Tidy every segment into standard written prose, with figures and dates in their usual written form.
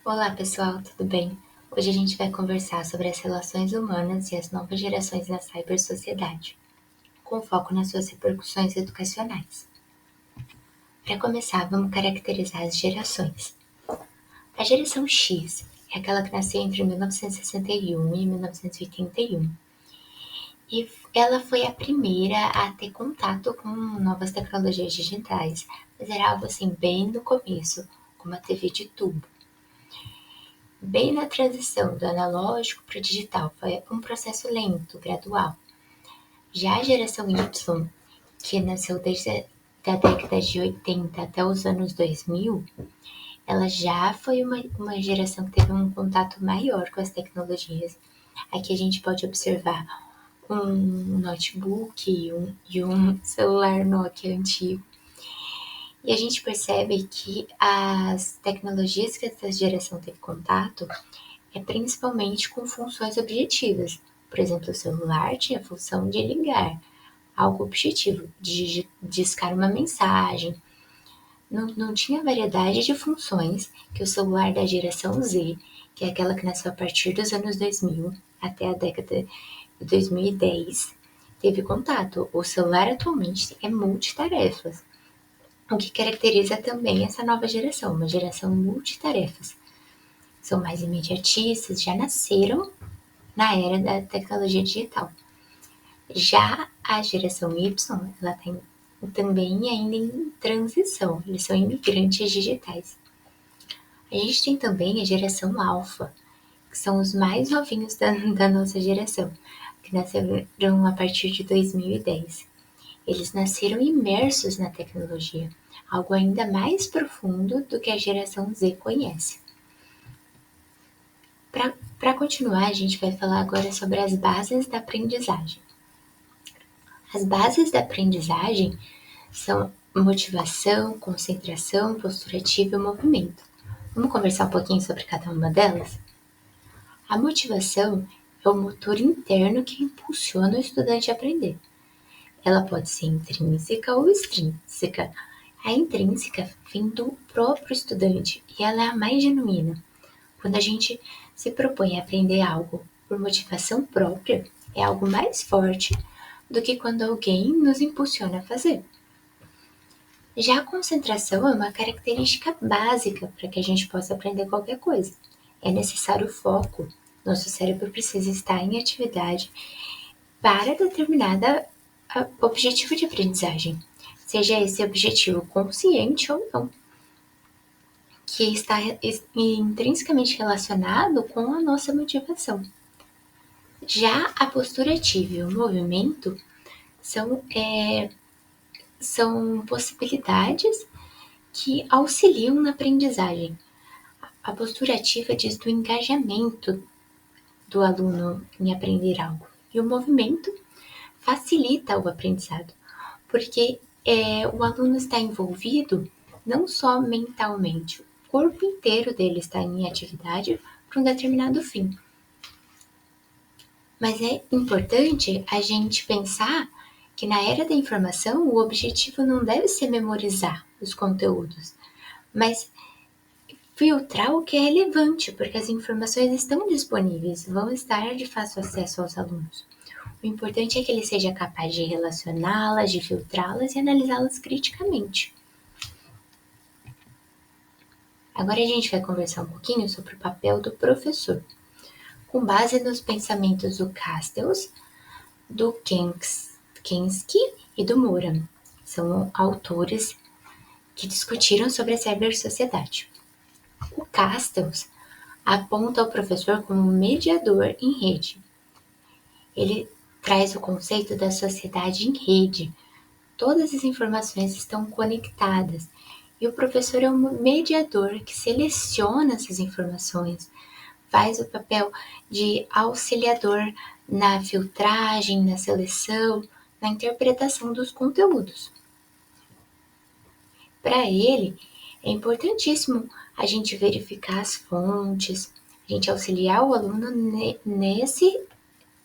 Olá pessoal, tudo bem? Hoje a gente vai conversar sobre as relações humanas e as novas gerações na cibersociedade, com foco nas suas repercussões educacionais. Para começar, vamos caracterizar as gerações. A geração X é aquela que nasceu entre 1961 e 1981, e ela foi a primeira a ter contato com novas tecnologias digitais, mas era algo assim bem no começo, como a TV de tubo. Bem na transição do analógico para o digital, foi um processo lento, gradual. Já a geração Y, que nasceu desde a década de 80 até os anos 2000, ela já foi uma geração que teve um contato maior com as tecnologias. Aqui a gente pode observar um notebook e um celular Nokia antigo. E a gente percebe que as tecnologias que essa geração teve contato é principalmente com funções objetivas. Por exemplo, o celular tinha a função de ligar, algo objetivo, de discar uma mensagem. Não tinha variedade de funções que o celular da geração Z, que é aquela que nasceu a partir dos anos 2000 até a década de 2010, teve contato. O celular atualmente é multitarefas, o que caracteriza também essa nova geração, uma geração multitarefas. São mais imediatistas, já nasceram na era da tecnologia digital. Já a geração Y, ela tem também ainda em transição, eles são imigrantes digitais. A gente tem também a geração Alpha, que são os mais novinhos da nossa geração, que nasceram a partir de 2010. Eles nasceram imersos na tecnologia, algo ainda mais profundo do que a geração Z conhece. Para continuar, a gente vai falar agora sobre as bases da aprendizagem. As bases da aprendizagem são motivação, concentração, postura ativa e movimento. Vamos conversar um pouquinho sobre cada uma delas? A motivação é o motor interno que impulsiona o estudante a aprender. Ela pode ser intrínseca ou extrínseca. A intrínseca vem do próprio estudante e ela é a mais genuína. Quando a gente se propõe a aprender algo por motivação própria, é algo mais forte do que quando alguém nos impulsiona a fazer. Já a concentração é uma característica básica para que a gente possa aprender qualquer coisa. É necessário foco. Nosso cérebro precisa estar em atividade para determinada objetivo de aprendizagem, seja esse objetivo consciente ou não, que está intrinsecamente relacionado com a nossa motivação. Já a postura ativa e o movimento são possibilidades que auxiliam na aprendizagem. A postura ativa diz do engajamento do aluno em aprender algo. E o movimento facilita o aprendizado, porque o aluno está envolvido não só mentalmente, o corpo inteiro dele está em atividade para um determinado fim. Mas é importante a gente pensar que na era da informação o objetivo não deve ser memorizar os conteúdos, mas filtrar o que é relevante, porque as informações estão disponíveis, vão estar de fácil acesso aos alunos. O importante é que ele seja capaz de relacioná-las, de filtrá-las e analisá-las criticamente. Agora a gente vai conversar um pouquinho sobre o papel do professor, com base nos pensamentos do Castells, do Kensky e do Moran. São autores que discutiram sobre a cibersociedade. O Castells aponta o professor como mediador em rede. Ele traz o conceito da sociedade em rede. Todas as informações estão conectadas e o professor é um mediador que seleciona essas informações, faz o papel de auxiliador na filtragem, na seleção, na interpretação dos conteúdos. Para ele, é importantíssimo a gente verificar as fontes, a gente auxiliar o aluno nesse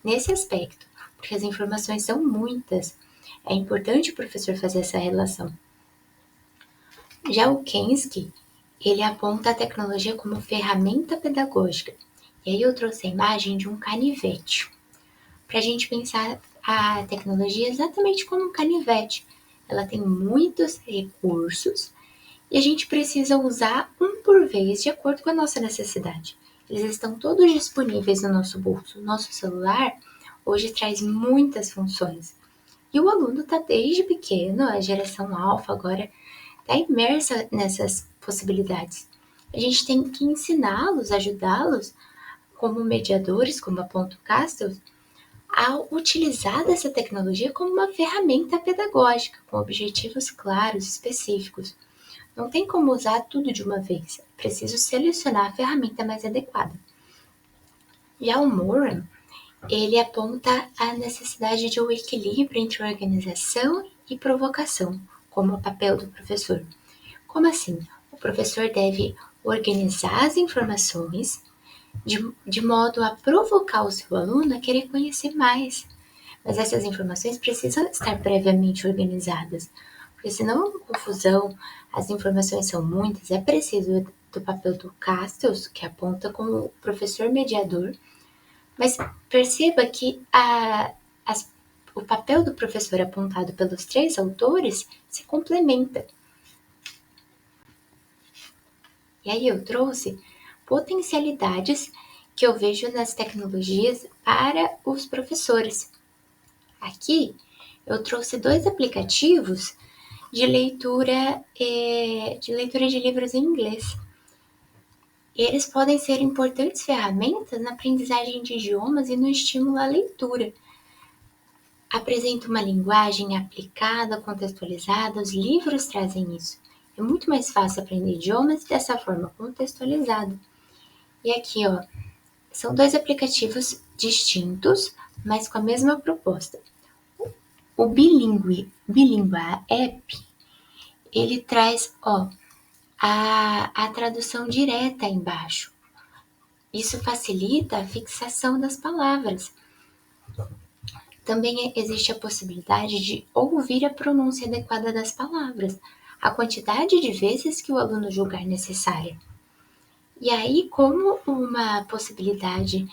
aspecto, porque as informações são muitas. É importante o professor fazer essa relação. Já o Kensky, ele aponta a tecnologia como ferramenta pedagógica. E aí eu trouxe a imagem de um canivete, para a gente pensar a tecnologia exatamente como um canivete. Ela tem muitos recursos e a gente precisa usar um por vez de acordo com a nossa necessidade. Eles estão todos disponíveis no nosso bolso. O nosso celular hoje traz muitas funções. E o aluno está desde pequeno, a geração alfa agora está imersa nessas possibilidades. A gente tem que ensiná-los, ajudá-los, como mediadores, como aponta o Castells, a utilizar dessa tecnologia como uma ferramenta pedagógica, com objetivos claros, específicos. Não tem como usar tudo de uma vez, é preciso selecionar a ferramenta mais adequada. Já o Moran, ele aponta a necessidade de um equilíbrio entre organização e provocação, como o papel do professor. Como assim? O professor deve organizar as informações de modo a provocar o seu aluno a querer conhecer mais. Mas essas informações precisam estar previamente organizadas, porque senão é confusão, as informações são muitas, é preciso do papel do Castells, que aponta como professor mediador, mas perceba que o papel do professor apontado pelos três autores se complementa. E aí eu trouxe potencialidades que eu vejo nas tecnologias para os professores. Aqui eu trouxe 2 aplicativos de leitura de livros em inglês. Eles podem ser importantes ferramentas na aprendizagem de idiomas e no estímulo à leitura. Apresenta uma linguagem aplicada, contextualizada, os livros trazem isso. É muito mais fácil aprender idiomas dessa forma contextualizada. E aqui, ó, são 2 aplicativos distintos, mas com a mesma proposta. O Bilingua App, ele traz, ó, a tradução direta embaixo. Isso facilita a fixação das palavras. Também existe a possibilidade de ouvir a pronúncia adequada das palavras, a quantidade de vezes que o aluno julgar necessária. E aí, como uma possibilidade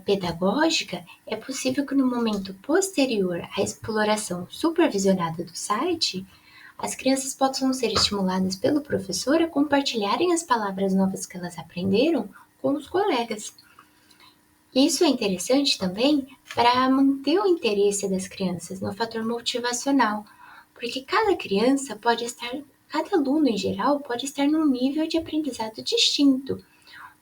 pedagógica, é possível que no momento posterior à exploração supervisionada do site, as crianças possam ser estimuladas pelo professor a compartilharem as palavras novas que elas aprenderam com os colegas. Isso é interessante também para manter o interesse das crianças no fator motivacional, porque cada aluno em geral pode estar num nível de aprendizado distinto.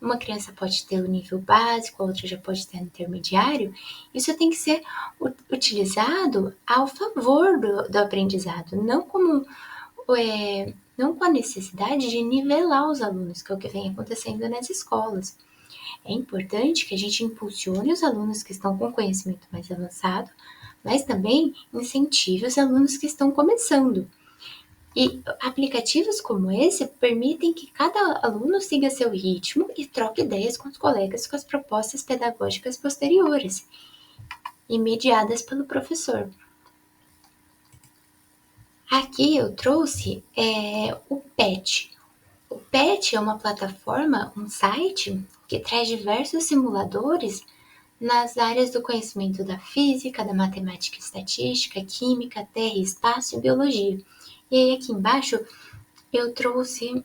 Uma criança pode ter o nível básico, a outra já pode ter o intermediário. Isso tem que ser utilizado ao favor do aprendizado, não não com a necessidade de nivelar os alunos, que é o que vem acontecendo nas escolas. É importante que a gente impulsione os alunos que estão com conhecimento mais avançado, mas também incentive os alunos que estão começando. E aplicativos como esse permitem que cada aluno siga seu ritmo e troque ideias com os colegas com as propostas pedagógicas posteriores e mediadas pelo professor. Aqui eu trouxe o PET. O PET é uma plataforma, um site, que traz diversos simuladores nas áreas do conhecimento da física, da matemática e estatística, química, terra, espaço e biologia. E aí aqui embaixo eu trouxe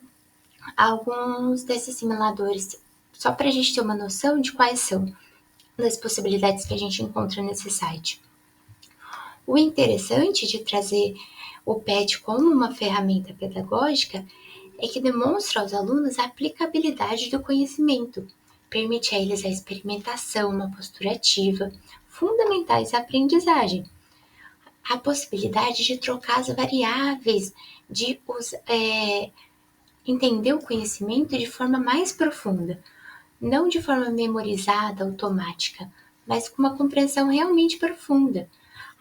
alguns desses simuladores, só para a gente ter uma noção de quais são as possibilidades que a gente encontra nesse site. O interessante de trazer o PET como uma ferramenta pedagógica é que demonstra aos alunos a aplicabilidade do conhecimento, permite a eles a experimentação, uma postura ativa, fundamentais à aprendizagem. A possibilidade de trocar as variáveis, de entender o conhecimento de forma mais profunda, não de forma memorizada, automática, mas com uma compreensão realmente profunda.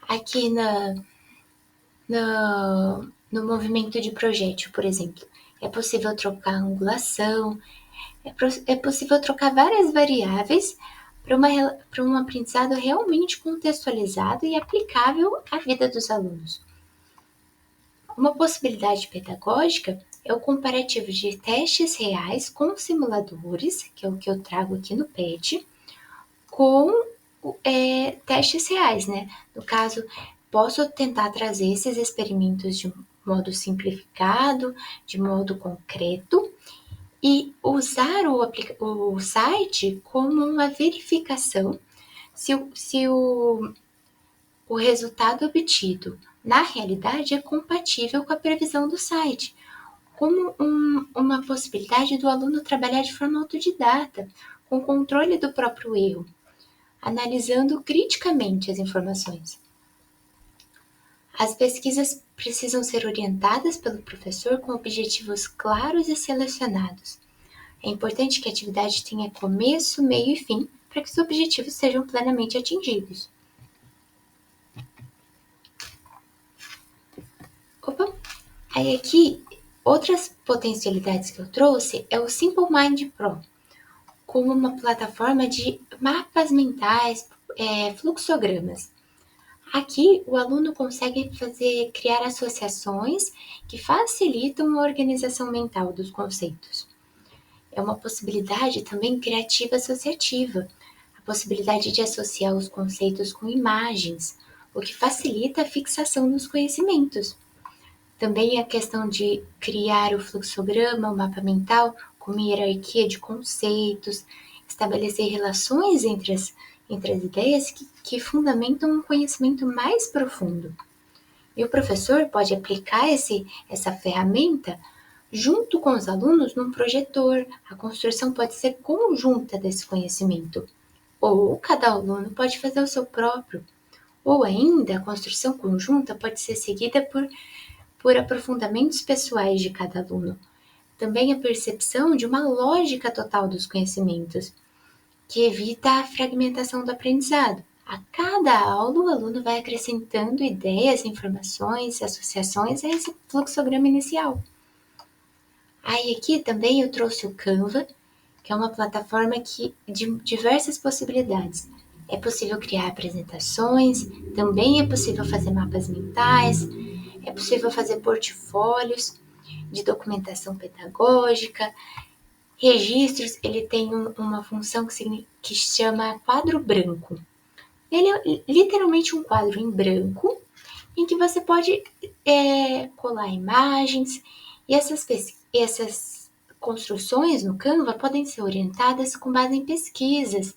Aqui no movimento de projétil, por exemplo, é possível trocar angulação, é possível trocar várias variáveis para um aprendizado realmente contextualizado e aplicável à vida dos alunos. Uma possibilidade pedagógica é o comparativo de testes reais com simuladores, que é o que eu trago aqui no PET, com testes reais, né? No caso, posso tentar trazer esses experimentos de modo simplificado, de modo concreto, e usar o site como uma verificação se o resultado obtido na realidade é compatível com a previsão do site, como uma possibilidade do aluno trabalhar de forma autodidata, com controle do próprio erro, analisando criticamente as informações. As pesquisas precisam ser orientadas pelo professor com objetivos claros e selecionados. É importante que a atividade tenha começo, meio e fim, para que os objetivos sejam plenamente atingidos. Aí aqui, outras potencialidades que eu trouxe é o Simple Mind Pro, como uma plataforma de mapas mentais, fluxogramas. Aqui, o aluno consegue criar associações que facilitam a organização mental dos conceitos. É uma possibilidade também criativa associativa, a possibilidade de associar os conceitos com imagens, o que facilita a fixação dos conhecimentos. Também a questão de criar o fluxograma, o mapa mental, com uma hierarquia de conceitos, estabelecer relações entre as ideias que fundamentam um conhecimento mais profundo. E o professor pode aplicar essa ferramenta junto com os alunos num projetor. A construção pode ser conjunta desse conhecimento, ou cada aluno pode fazer o seu próprio, ou ainda a construção conjunta pode ser seguida por aprofundamentos pessoais de cada aluno. Também a percepção de uma lógica total dos conhecimentos, que evita a fragmentação do aprendizado. A cada aula, o aluno vai acrescentando ideias, informações, associações a esse fluxograma inicial. Aí aqui também eu trouxe o Canva, que é uma plataforma de diversas possibilidades. É possível criar apresentações, também é possível fazer mapas mentais, é possível fazer portfólios de documentação pedagógica, registros. Ele tem uma função que chama quadro branco. Ele é literalmente um quadro em branco em que você pode colar imagens, e essas construções no Canva podem ser orientadas com base em pesquisas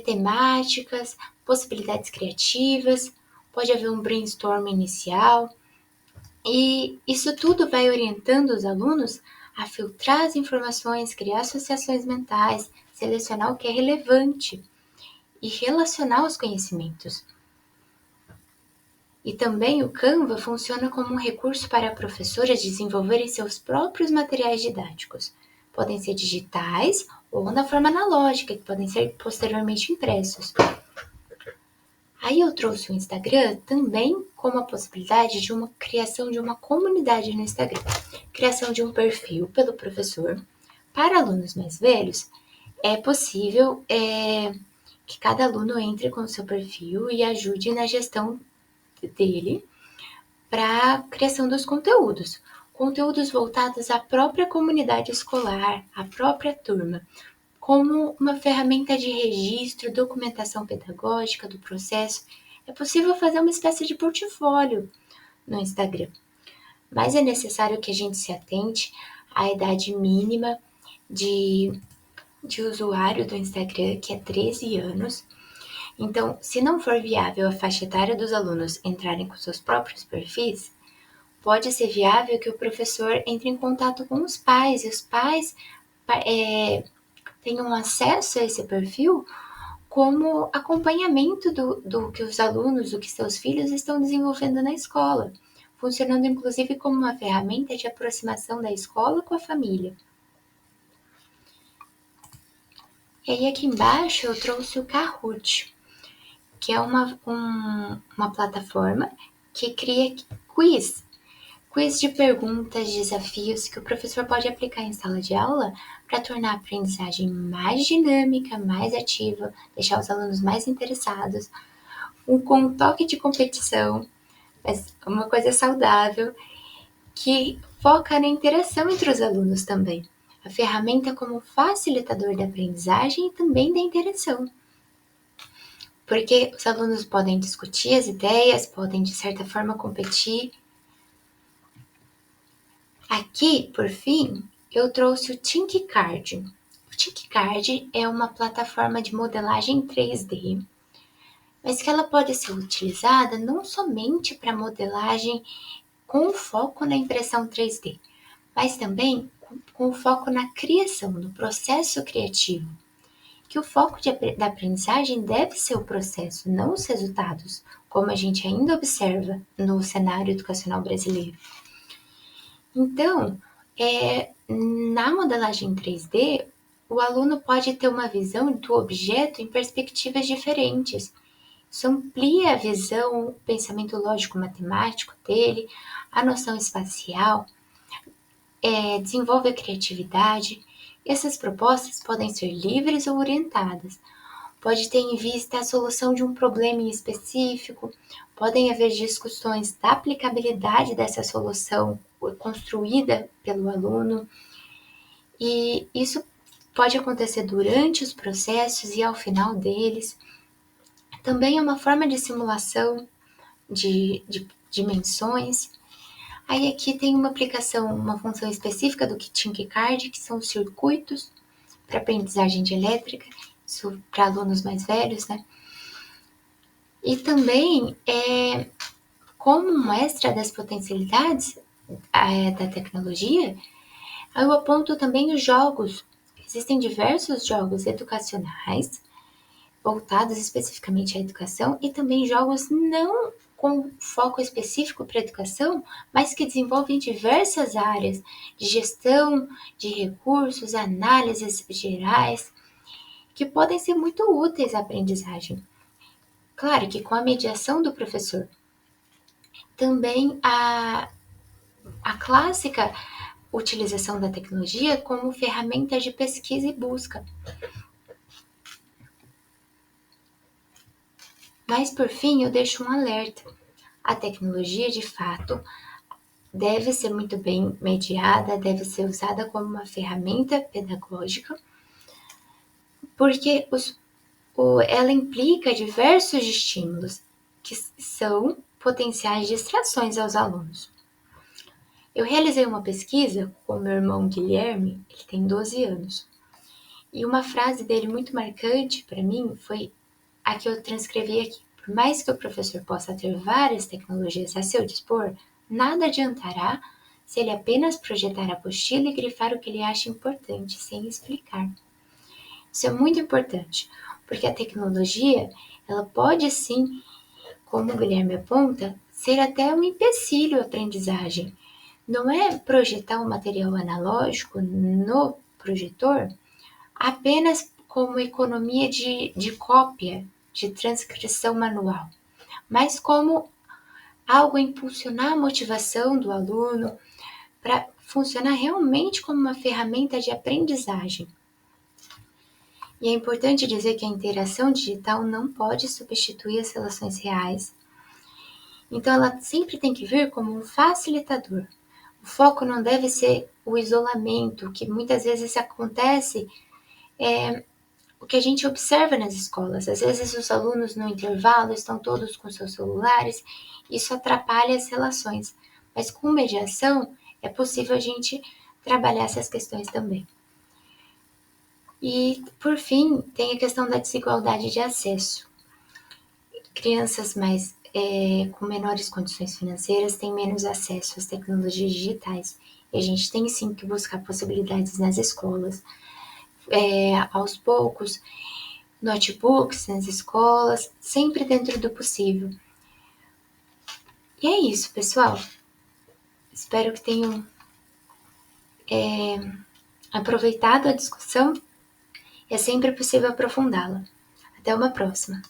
temáticas, possibilidades criativas, pode haver um brainstorm inicial, e isso tudo vai orientando os alunos a filtrar as informações, criar associações mentais, selecionar o que é relevante e relacionar os conhecimentos. E também o Canva funciona como um recurso para professores desenvolverem seus próprios materiais didáticos. Podem ser digitais ou na forma analógica, que podem ser posteriormente impressos. Aí eu trouxe o Instagram também como a possibilidade de uma criação de uma comunidade no Instagram. Criação de um perfil pelo professor. Para alunos mais velhos, é possível que cada aluno entre com o seu perfil e ajude na gestão dele para a criação dos conteúdos. Conteúdos voltados à própria comunidade escolar, à própria turma, como uma ferramenta de registro, documentação pedagógica do processo. É possível fazer uma espécie de portfólio no Instagram, mas é necessário que a gente se atente à idade mínima de usuário do Instagram, que é 13 anos. Então, se não for viável a faixa etária dos alunos entrarem com seus próprios perfis, pode ser viável que o professor entre em contato com os pais, e os pais tenham acesso a esse perfil como acompanhamento do que os alunos, do que seus filhos estão desenvolvendo na escola, funcionando inclusive como uma ferramenta de aproximação da escola com a família. E aí aqui embaixo eu trouxe o Kahoot, que é uma plataforma que cria quiz de perguntas, desafios que o professor pode aplicar em sala de aula para tornar a aprendizagem mais dinâmica, mais ativa, deixar os alunos mais interessados, com um toque de competição, mas uma coisa saudável, que foca na interação entre os alunos também. A ferramenta como facilitador da aprendizagem e também da interação. Porque os alunos podem discutir as ideias, podem de certa forma competir. Aqui, por fim, eu trouxe o ThinkCard. O ThinkCard é uma plataforma de modelagem 3D, mas que ela pode ser utilizada não somente para modelagem com foco na impressão 3D, mas também com foco na criação, no processo criativo. Que o foco da aprendizagem deve ser o processo, não os resultados, como a gente ainda observa no cenário educacional brasileiro. Então, na modelagem 3D, o aluno pode ter uma visão do objeto em perspectivas diferentes. Isso amplia a visão, o pensamento lógico-matemático dele, a noção espacial, desenvolve a criatividade. Essas propostas podem ser livres ou orientadas. Pode ter em vista a solução de um problema em específico, podem haver discussões da aplicabilidade dessa solução construída pelo aluno, e isso pode acontecer durante os processos e ao final deles. Também é uma forma de simulação de dimensões. Aí aqui tem uma aplicação, uma função específica do ThinkCard, que são os circuitos para aprendizagem de elétrica, isso para alunos mais velhos, né? E também, como mostra das potencialidades da tecnologia, eu aponto também os jogos. Existem diversos jogos educacionais voltados especificamente à educação e também jogos não com foco específico para a educação, mas que desenvolvem diversas áreas de gestão de recursos, análises gerais, que podem ser muito úteis à aprendizagem. Claro que com a mediação do professor. Também a clássica utilização da tecnologia como ferramenta de pesquisa e busca. Mas, por fim, eu deixo um alerta. A tecnologia, de fato, deve ser muito bem mediada, deve ser usada como uma ferramenta pedagógica, porque ela implica diversos estímulos que são potenciais distrações aos alunos. Eu realizei uma pesquisa com meu irmão Guilherme, ele tem 12 anos, e uma frase dele muito marcante para mim foi a que eu transcrevi aqui. Por mais que o professor possa ter várias tecnologias a seu dispor, nada adiantará se ele apenas projetar a apostila e grifar o que ele acha importante, sem explicar. Isso é muito importante, porque a tecnologia, ela pode sim, como o Guilherme aponta, ser até um empecilho à aprendizagem. Não é projetar um material analógico no projetor apenas como economia de cópia, de transcrição manual, mas como algo a impulsionar a motivação do aluno para funcionar realmente como uma ferramenta de aprendizagem. E é importante dizer que a interação digital não pode substituir as relações reais. Então, ela sempre tem que vir como um facilitador. O foco não deve ser o isolamento, que muitas vezes acontece, o que a gente observa nas escolas. Às vezes, os alunos no intervalo estão todos com seus celulares, isso atrapalha as relações. Mas com mediação, é possível a gente trabalhar essas questões também. E, por fim, tem a questão da desigualdade de acesso. Crianças com menores condições financeiras têm menos acesso às tecnologias digitais. E a gente tem sim que buscar possibilidades nas escolas. Aos poucos, notebooks nas escolas, sempre dentro do possível. E é isso, pessoal. Espero que tenham aproveitado a discussão. É sempre possível aprofundá-la. Até uma próxima.